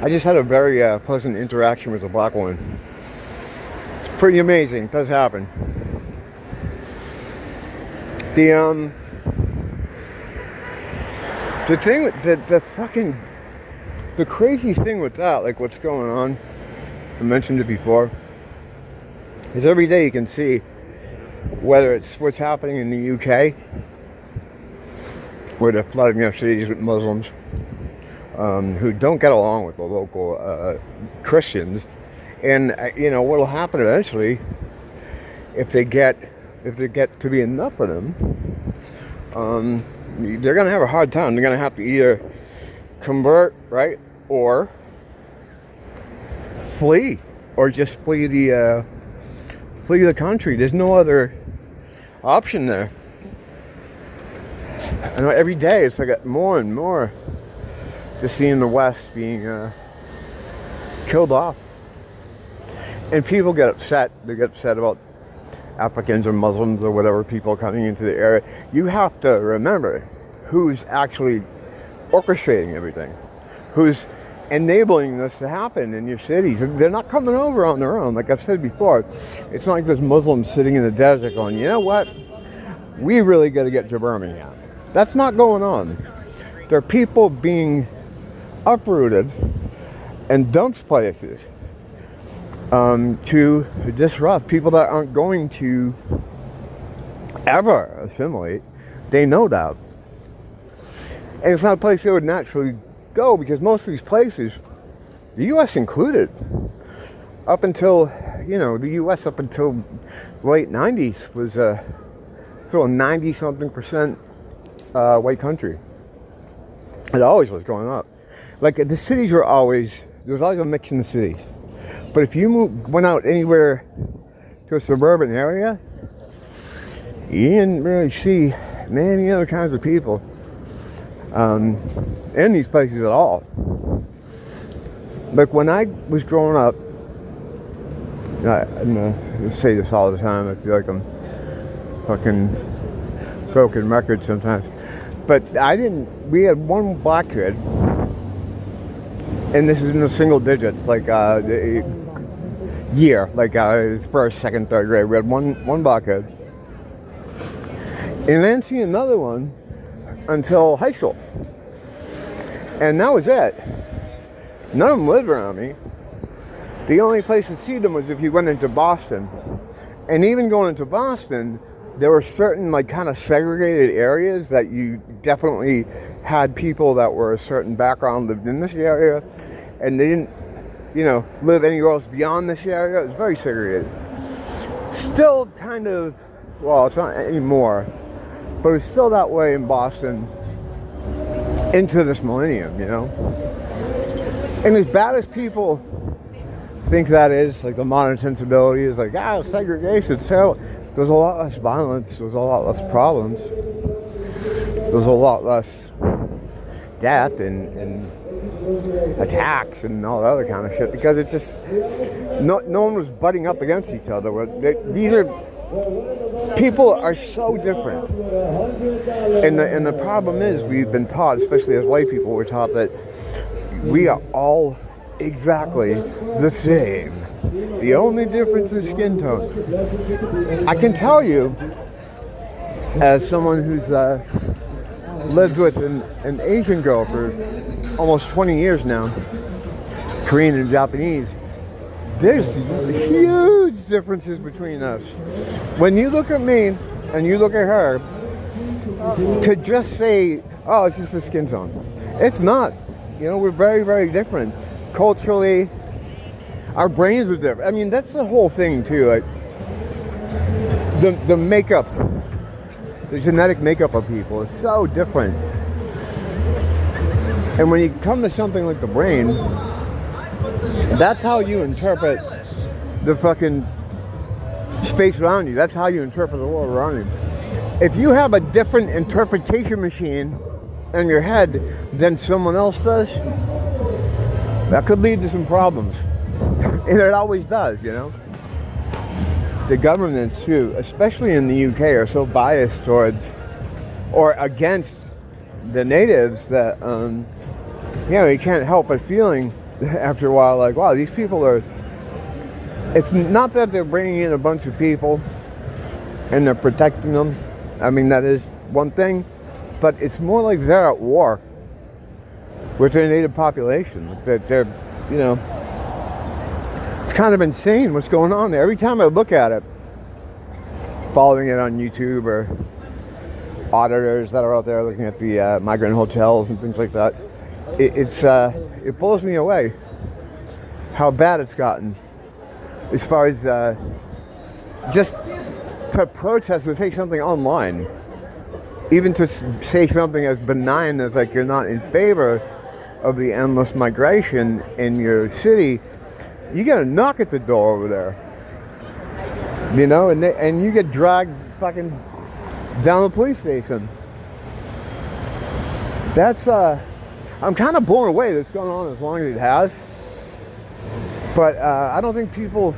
I just had a very pleasant interaction with a black woman. It's pretty amazing. It does happen. The thing with the crazy thing with that, like what's going on, I mentioned it before, is every day you can see whether it's what's happening in the UK, where they're flooding their cities with Muslims who don't get along with the local Christians, and what'll happen eventually, if they get to be enough of them, they're gonna have a hard time. They're gonna have to either convert, right, or flee, or just flee the country. There's no other option there. I know every day it's like more and more just seeing the West being killed off, and people get upset. They get upset about Africans or Muslims or whatever people coming into the area. You have to remember who's actually orchestrating everything, who's enabling this to happen in your cities. They're not coming over on their own. Like I've said before, it's not like there's Muslims sitting in the desert going, you know what, we really got to get to Birmingham. That's not going on. There are people being uprooted and dumped places to disrupt, people that aren't going to ever assimilate. They know that. And it's not a place they would naturally go, because most of these places, the U.S. included, up until, the U.S. up until the late 90s was sort of 90-something% white country. It always was growing up. Like the cities there was always a mix in the cities. But if you went out anywhere to a suburban area, you didn't really see many other kinds of people in these places at all. Like when I was growing up, I say this all the time, I feel like I'm fucking broken record sometimes, but we had one black kid, and this is in the single digits, like year, like first, second, third grade, we had one black kid, and then see another one until high school, and that was it. None of them lived around me. The only place to see them was if you went into Boston, and even going into Boston, there were certain like kind of segregated areas that you definitely had people that were a certain background lived in this area, and they didn't live anywhere else beyond this area. It was very segregated. Still kind of, well, it's not anymore, but it's still that way in Boston into this millennium, And as bad as people think that is, like the modern sensibility is like, segregation, so there's a lot less violence, there's a lot less problems, there's a lot less death and attacks and all that other kind of shit, because it just, no one was butting up against each other. People are so different, and the problem is, we've been taught, especially as white people, we're taught that we are all exactly the same. The only difference is skin tone. I can tell you, as someone who's lived with an Asian girl for almost 20 years now, Korean and Japanese, there's huge differences between us. When you look at me and you look at her, to just say, oh, it's just the skin tone. It's not. We're very, very different. Culturally, our brains are different. I mean, that's the whole thing too. Like the makeup, the genetic makeup of people is so different. And when you come to something like the brain, that's how you interpret the fucking space around you. That's how you interpret the world around you. If you have a different interpretation machine in your head than someone else does, that could lead to some problems. And it always does, The governments too, especially in the UK, are so biased towards or against the natives that you can't help but feeling after a while, like, wow, these people are, it's not that they're bringing in a bunch of people and they're protecting them. I mean, that is one thing, but it's more like they're at war with their native population. That they're, you know, it's kind of insane what's going on there. Every time I look at it, following it on YouTube or auditors that are out there looking at the migrant hotels and things like that, it blows me away how bad it's gotten as far as just to protest or say something online, even to say something as benign as like you're not in favor of the endless migration in your city. You get a knock at the door over there, you know, and you get dragged fucking down the police station. That's I'm kind of blown away that's going on as long as it has, but I don't think people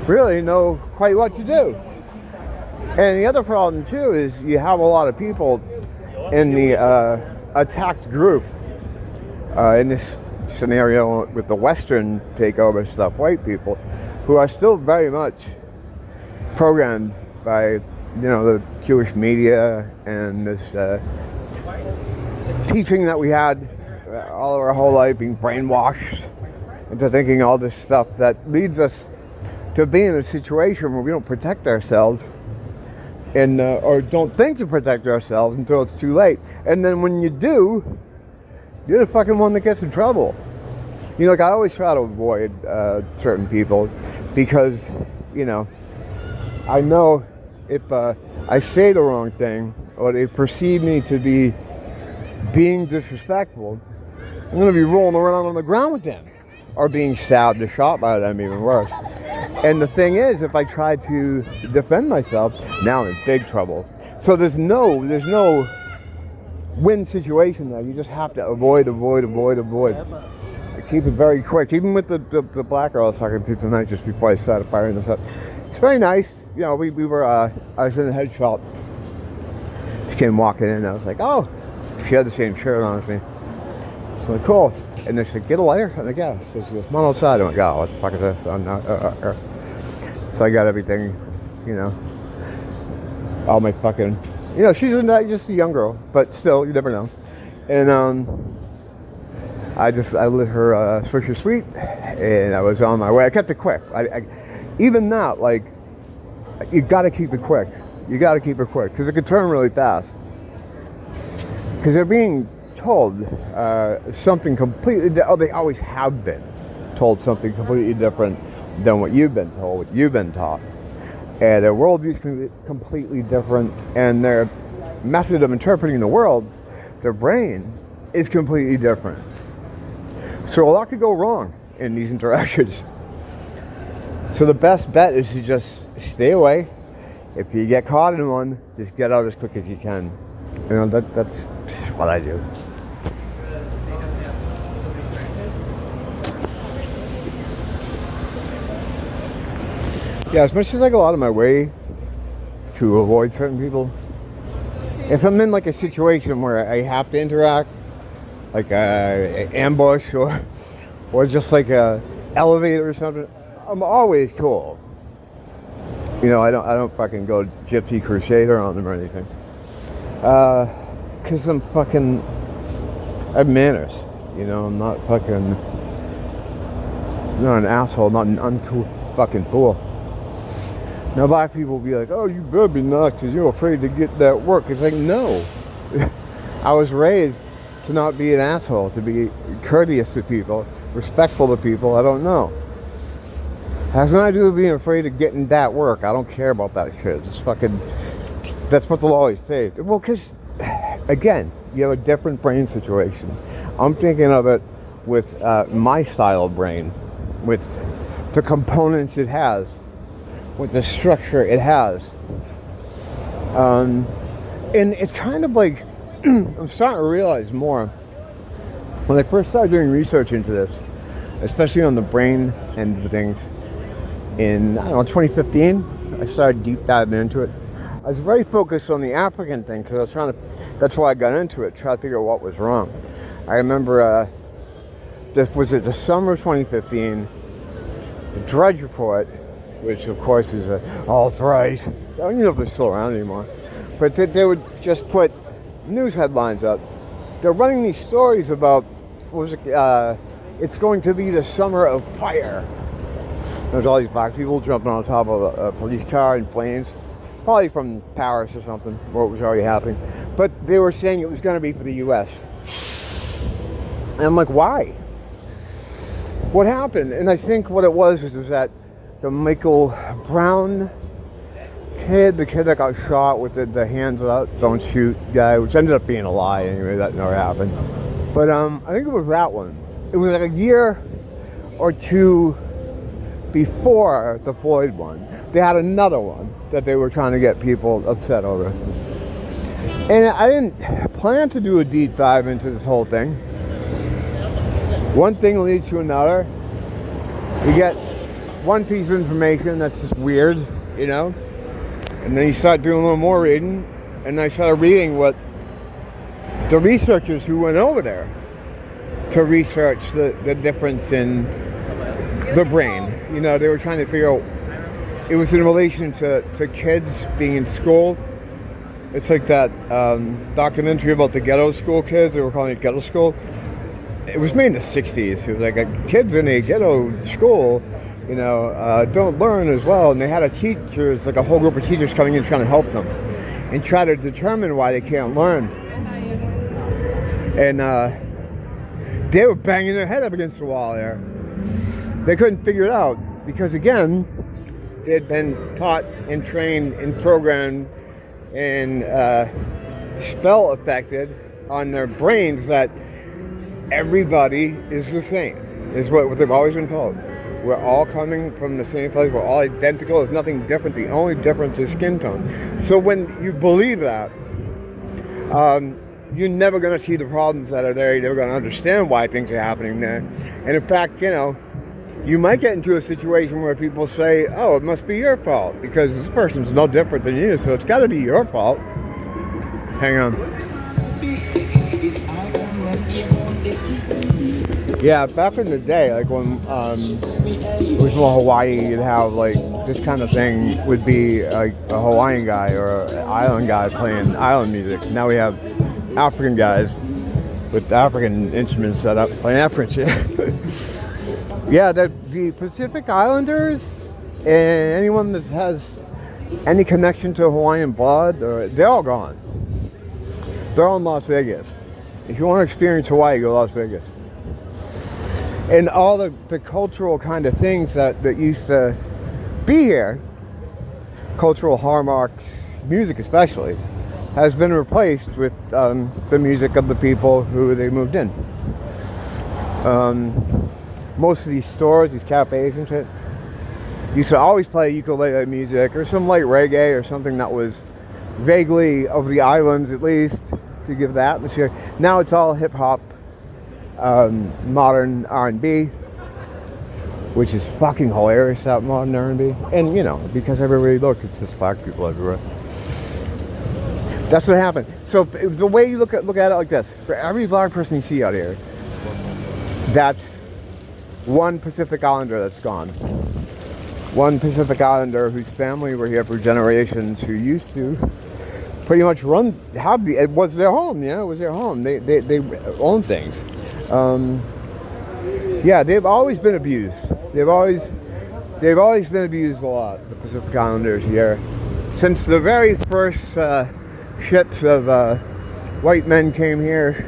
really know quite what to do. And the other problem too is you have a lot of people in the attacked group in this scenario with the Western takeover stuff, white people who are still very much programmed by, you know, the Jewish media and this teaching that we had all of our whole life, being brainwashed into thinking all this stuff that leads us to be in a situation where we don't protect ourselves and or don't think to protect ourselves until it's too late. And then when you do, you're the fucking one that gets in trouble. You know, like I always try to avoid certain people because, you know if I say the wrong thing or they perceive me to be being disrespectful, I'm going to be rolling around on the ground with them or being stabbed or shot by them, even worse. And the thing is, if I try to defend myself, now I'm in big trouble. So there's no win situation there. You just have to avoid. Keep it very quick. Even with the black girl I was talking to tonight, just before I started firing this up. It's very nice. You know, we were, I was in the head shop. She came walking in, and I was like, oh, she had the same shirt on as me. So I'm like, cool. And then she said, get a lighter and a gas. So she goes, come on outside. I'm like, oh, what the fuck is this? So I got everything, you know, all my fucking, you know, she's just a young girl, but still, you never know. And I lit her Swisher Sweet, and I was on my way. I kept it quick. Even that, like, you got to keep it quick. You got to keep it quick because it could turn really fast. Because they're being told something completely, they always have been told something completely different than what you've been told, what you've been taught. And their worldview is completely different, and their method of interpreting the world, their brain, is completely different. So a lot could go wrong in these interactions. So the best bet is to just stay away. If you get caught in one, just get out as quick as you can. You know, that's what I do. Yeah, as much as I go out of my way to avoid certain people, if I'm in like a situation where I have to interact, like an ambush or just like a elevator or something, I'm always cool. You know, I don't fucking go Gypsy Crusader on them or anything. Cause I have manners. You know, I'm not an asshole, not an uncool fucking fool. Now black people will be like, oh, you better be nice because you're afraid to get that work. It's like, no. I was raised to not be an asshole, to be courteous to people, respectful to people. I don't know. Has nothing to do with being afraid of getting that work. I don't care about that shit. Just fucking, that's what they'll always say. Well, because, again, you have a different brain situation. I'm thinking of it with my style of brain, with the components it has, with the structure it has. And it's kind of like, I'm starting to realize more. When I first started doing research into this, especially on the brain end of things, in, 2015, I started deep diving into it. I was very focused on the African thing because I was that's why I got into it, try to figure out what was wrong. I remember this was it the summer of 2015. The Drudge Report, which of course is alt-right. I don't know if they're still around anymore. But they would just put news headlines up. They're running these stories about, it's going to be the summer of fire. There's all these black people jumping on top of a police car in planes, probably from Paris or something, where it was already happening. But they were saying it was going to be for the U.S. And I'm like, why? What happened? And I think what it was that the Michael Brown kid, the kid that got shot with the hands out, don't shoot guy, which ended up being a lie anyway, that never happened. But I think it was that one. It was like a year or two before the Floyd one. They had another one that they were trying to get people upset over. And I didn't plan to do a deep dive into this whole thing. One thing leads to another. You get one piece of information that's just weird, you know? And then you start doing a little more reading, and I started reading what the researchers who went over there to research the difference in the brain. You know, they were trying to figure out, it was in relation to kids being in school. It's like that documentary about the ghetto school kids. They were calling it ghetto school. It was made in the 60s. It was like kids in a ghetto school, you know, don't learn as well. And they had teachers, like a whole group of teachers coming in trying to help them and try to determine why they can't learn. And they were banging their head up against the wall there. They couldn't figure it out because, again, they had been taught and trained and programmed and spell affected on their brains that everybody is the same, is what they've always been told. We're all coming from the same place. We're all identical. There's nothing different. The only difference is skin tone. So when you believe that, you're never going to see the problems that are there. You're never going to understand why things are happening there. And in fact, you know, you might get into a situation where people say, oh, it must be your fault because this person's no different than you, so it's got to be your fault. Hang on. Yeah, back in the day, like when it was more Hawaii, you'd have like this kind of thing would be like a Hawaiian guy or an island guy playing island music. Now we have African guys with African instruments set up playing African shit. Yeah, the Pacific Islanders and anyone that has any connection to Hawaiian blood, they're all gone. They're all in Las Vegas. If you want to experience Hawaii, go to Las Vegas. And all the cultural kind of things that used to be here, cultural hallmarks, music especially, has been replaced with the music of the people who they moved in. Most of these stores, these cafes and shit, used to always play ukulele music or some light reggae or something that was vaguely of the islands, at least, to give the atmosphere. Now it's all hip-hop, modern R&B, which is fucking hilarious, that modern R&B. And, you know, because everywhere you look, it's just black people everywhere. That's what happened. So the way you look at it like this, for every black person you see out here, that's one Pacific Islander that's gone. One Pacific Islander whose family were here for generations, who used to pretty much it was their home, you know, it was their home. They own things. Yeah, they've always been abused. They've always been abused a lot, the Pacific Islanders here. Since the very first ships of white men came here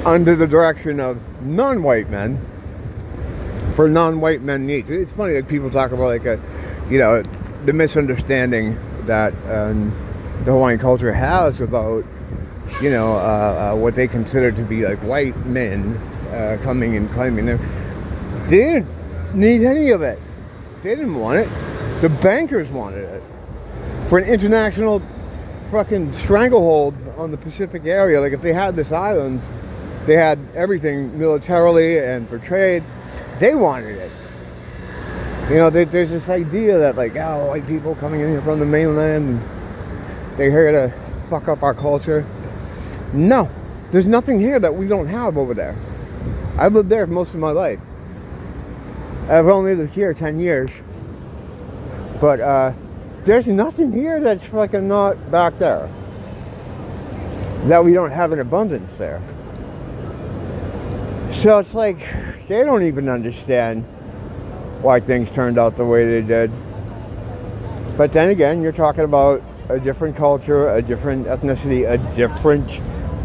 under the direction of non-white men for non-white men needs. It's funny that people talk about like the misunderstanding that the Hawaiian culture has about, you know, what they consider to be like white men coming and claiming them. They didn't need any of it. They didn't want it. The bankers wanted it for an international fucking stranglehold on the Pacific area. Like if they had this island, they had everything militarily and for trade. They wanted it. You know, there's this idea that like, oh, white people coming in here from the mainland, they're here to fuck up our culture. No, there's nothing here that we don't have over there. I've lived there most of my life. I've only lived here 10 years. But there's nothing here that's fucking not back there. That we don't have an abundance there. So it's like, they don't even understand why things turned out the way they did. But then again, you're talking about a different culture, a different ethnicity, a different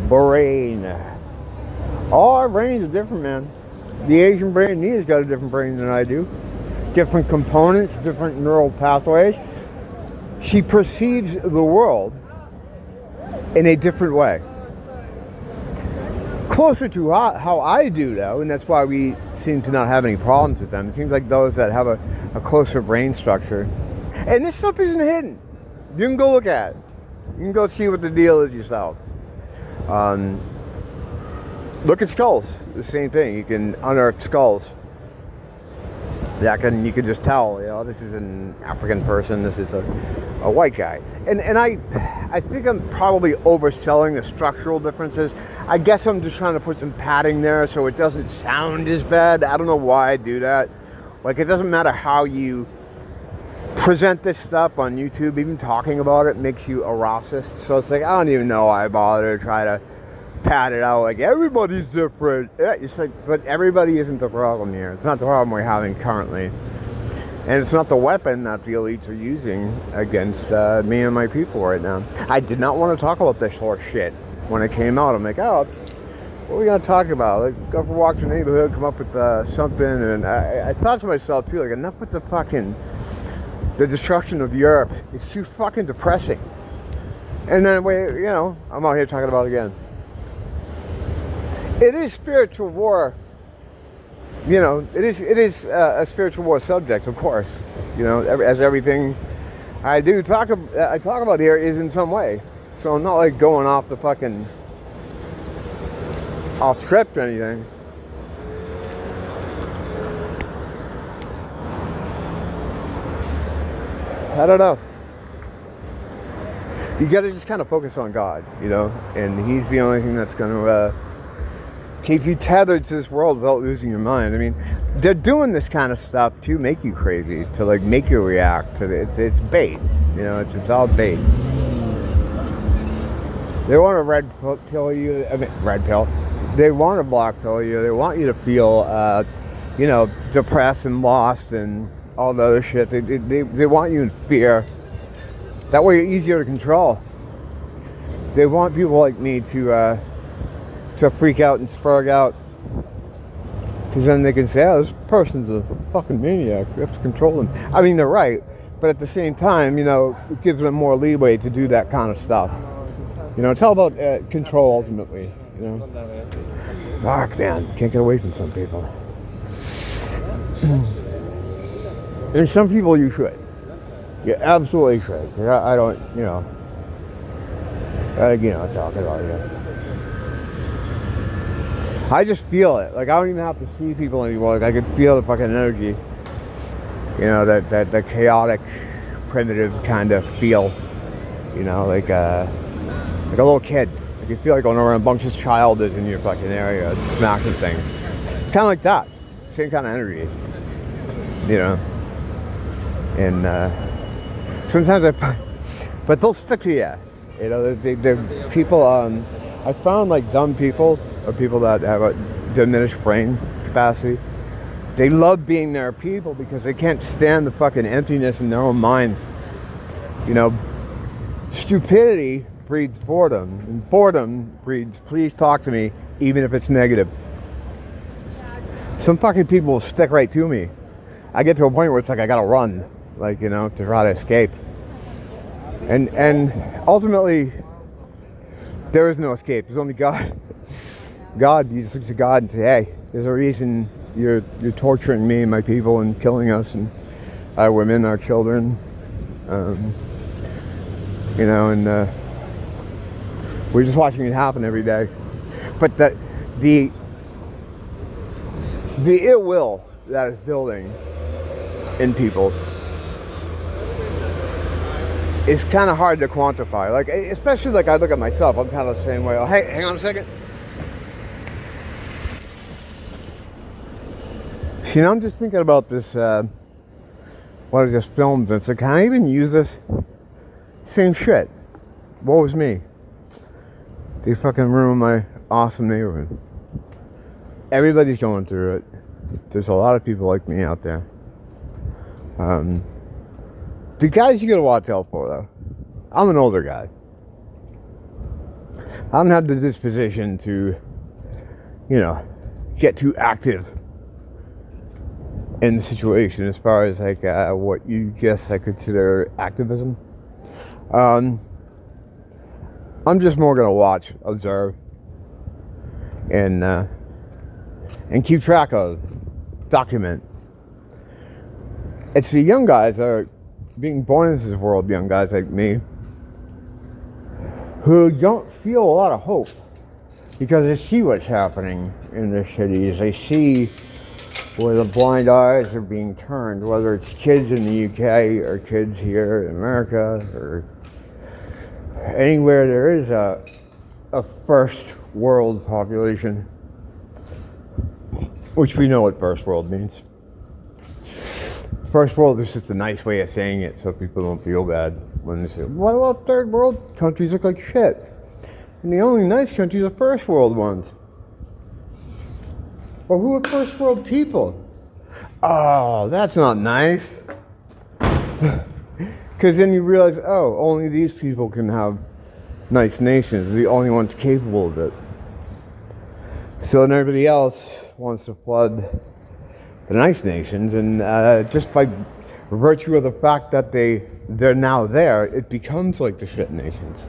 brain. All our brains are different, man. The Asian brain, Nia's got a different brain than I do. Different components, different neural pathways. She perceives the world in a different way. Closer to how I do, though, and that's why we seem to not have any problems with them. It seems like those that have a closer brain structure. And this stuff isn't hidden. You can go look at it. You can go see what the deal is yourself. Look at skulls. The same thing. You can unearth skulls. You can just tell, this is an African person, this is a white guy. And I think I'm probably overselling the structural differences. I guess I'm just trying to put some padding there so it doesn't sound as bad. I don't know why I do that. Like, it doesn't matter how you present this stuff on YouTube, even talking about it makes you a racist. So it's like, I don't even know why I bother to try to pat it out like everybody's different. It's like, but everybody isn't the problem here. It's not the problem we're having currently, and it's not the weapon that the elites are using against me and my people right now. I did not want to talk about this horse shit when it came out. I'm like, oh, what are we gonna talk about? Like, go for walks in the neighborhood, come up with something, and I thought to myself too, like, enough with the destruction of Europe. It's too fucking depressing. And then I'm out here talking about it again. It is spiritual war. It is a spiritual war subject, of course. As everything I talk about here is in some way. So I'm not like going off the fucking off script or anything. I don't know. You gotta just kind of focus on God, and He's the only thing that's gonna keep you tethered to this world without losing your mind. I mean, they're doing this kind of stuff to make you crazy, to like make you react to it. It's bait, it's all bait. They want to red pill you, red pill. They want to black pill you. They want you to feel, depressed and lost and all the other shit. They want you in fear. That way you're easier to control. They want people like me to freak out and spurg out, because then they can say, oh, this person's a fucking maniac, we have to control them. I mean, they're right, but at the same time, it gives them more leeway to do that kind of stuff. It's all about control ultimately. Mark, man, can't get away from some people. And some people you should. You absolutely should. I don't, talking about it. I just feel it. Like, I don't even have to see people anymore. Like, I can feel the fucking energy. That chaotic, primitive kind of feel. Like a little kid. Like, you feel like going around a bunch of child is in your fucking area, smashing things. Kind of like that. Same kind of energy. And sometimes but they'll stick to you. The people. I found like dumb people, or people that have a diminished brain capacity, they love being their people because they can't stand the fucking emptiness in their own minds. Stupidity breeds boredom, and boredom breeds please talk to me, even if it's negative. Some fucking people will stick right to me. I get to a point where it's like I gotta run, to try to escape. And ultimately, there is no escape. There's only God. God, you just look to God and say, hey, there's a reason you're torturing me and my people and killing us and our women, our children. We're just watching it happen every day. But the ill will that is building in people is kind of hard to quantify. Like, especially like I look at myself, I'm kind of the same way. Oh, hey, hang on a second. See, now I'm just thinking about this, what I just filmed. It's like, can I even use this? Same shit. Woe is me. They fucking ruined my awesome neighborhood. Everybody's going through it. There's a lot of people like me out there. The guys you gotta watch out for, though. I'm an older guy. I don't have the disposition to, get too active in the situation as far as like what you guess I consider activism. I'm just more gonna watch, observe, and keep track of, document. It's the young guys that are being born into this world, young guys like me, who don't feel a lot of hope because they see what's happening in the cities. They see where the blind eyes are being turned, whether it's kids in the UK or kids here in America or anywhere there is a first world population, which we know what first world means. First world is just a nice way of saying it so people don't feel bad when they say, well, third world countries look like shit. And the only nice countries are first world ones. Well, who are first world people? Oh, that's not nice. Because then you realize, oh, only these people can have nice nations. They're the only ones capable of it. So then everybody else wants to flood the nice nations, and just by virtue of the fact that they're now there, it becomes like the shit nations.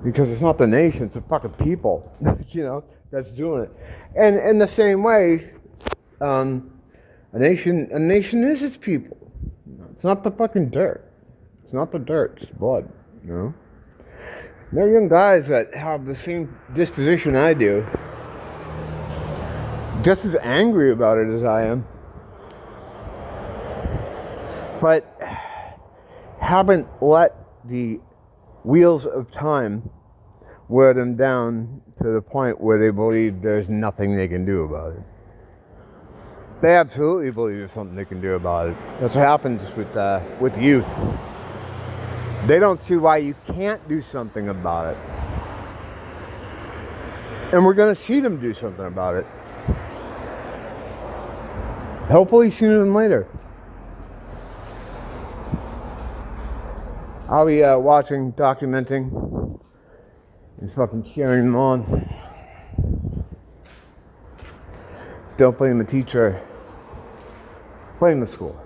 Because it's not the nation, it's the fucking people, that's doing it. And in the same way, a nation is its people. It's not the fucking dirt. It's not the dirt, it's blood, There are young guys that have the same disposition I do, just as angry about it as I am, but haven't let the wheels of time wear them down to the point where they believe there's nothing they can do about it. They absolutely believe there's something they can do about it. That's what happens with youth. They don't see why you can't do something about it. And we're going to see them do something about it. Hopefully sooner than later. I'll be watching, documenting, and fucking cheering them on. Don't blame the teacher. Blame the school.